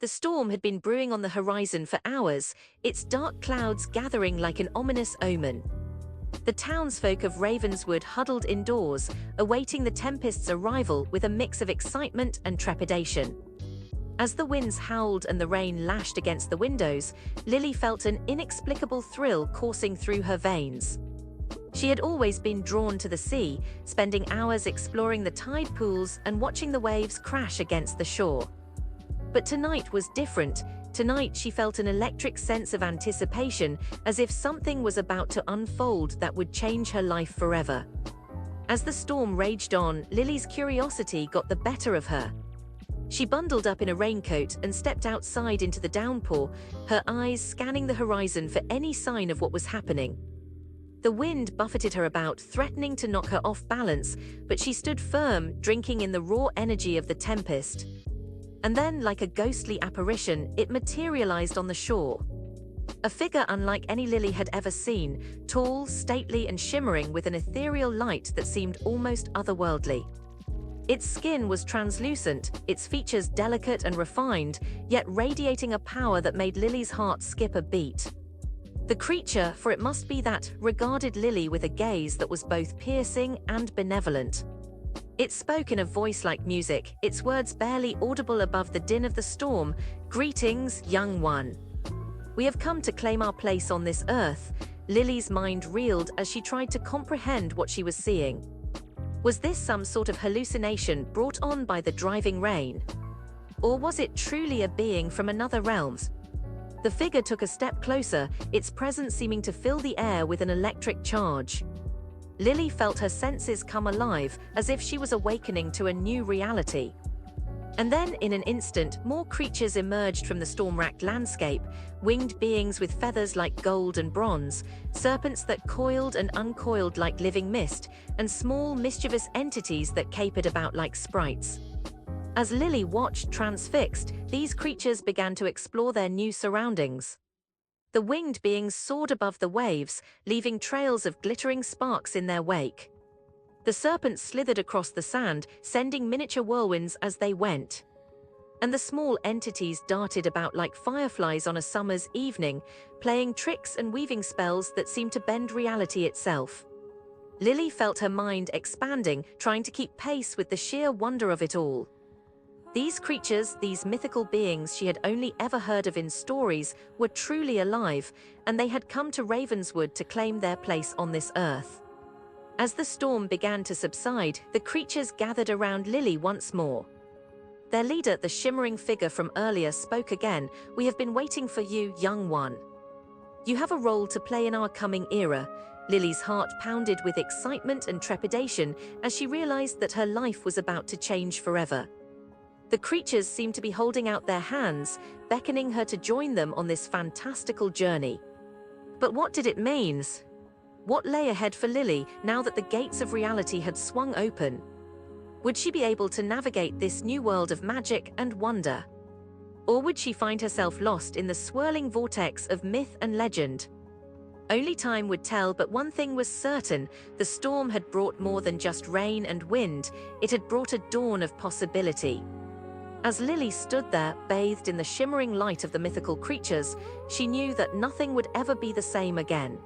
The storm had been brewing on the horizon for hours, its dark clouds gathering like an ominous omen. The townsfolk of Ravenswood huddled indoors, awaiting the tempest's arrival with a mix of excitement and trepidation. As the winds howled and the rain lashed against the windows, Lily felt an inexplicable thrill coursing through her veins. She had always been drawn to the sea, spending hours exploring the tide pools and watching the waves crash against the shore. But tonight was different. Tonight she felt an electric sense of anticipation, as if something was about to unfold that would change her life forever. As the storm raged on, Lily's curiosity got the better of her. She bundled up in a raincoat and stepped outside into the downpour, her eyes scanning the horizon for any sign of what was happening. The wind buffeted her about, threatening to knock her off balance, but she stood firm, drinking in the raw energy of the tempest. And then, like a ghostly apparition, it materialized on the shore. A figure unlike any Lily had ever seen, tall, stately, and shimmering with an ethereal light that seemed almost otherworldly. Its skin was translucent, its features delicate and refined, yet radiating a power that made Lily's heart skip a beat. The creature, for it must be that, regarded Lily with a gaze that was both piercing and benevolent. It spoke in a voice like music, its words barely audible above the din of the storm. "Greetings, young one. We have come to claim our place on this earth." Lily's mind reeled as she tried to comprehend what she was seeing. Was this some sort of hallucination brought on by the driving rain? Or was it truly a being from another realm? The figure took a step closer, its presence seeming to fill the air with an electric charge. Lily felt her senses come alive, as if she was awakening to a new reality. And then, in an instant, more creatures emerged from the storm-racked landscape, winged beings with feathers like gold and bronze, serpents that coiled and uncoiled like living mist, and small, mischievous entities that capered about like sprites. As Lily watched, transfixed, these creatures began to explore their new surroundings. The winged beings soared above the waves, leaving trails of glittering sparks in their wake. The serpents slithered across the sand, sending miniature whirlwinds as they went. And the small entities darted about like fireflies on a summer's evening, playing tricks and weaving spells that seemed to bend reality itself. Lily felt her mind expanding, trying to keep pace with the sheer wonder of it all. These creatures, these mythical beings she had only ever heard of in stories, were truly alive, and they had come to Ravenswood to claim their place on this earth. As the storm began to subside, the creatures gathered around Lily once more. Their leader, the shimmering figure from earlier, spoke again. "We have been waiting for you, young one. You have a role to play in our coming era." Lily's heart pounded with excitement and trepidation as she realized that her life was about to change forever. The creatures seemed to be holding out their hands, beckoning her to join them on this fantastical journey. But what did it mean? What lay ahead for Lily now that the gates of reality had swung open? Would she be able to navigate this new world of magic and wonder? Or would she find herself lost in the swirling vortex of myth and legend? Only time would tell, but one thing was certain: the storm had brought more than just rain and wind, it had brought a dawn of possibility. As Lily stood there, bathed in the shimmering light of the mythical creatures, she knew that nothing would ever be the same again.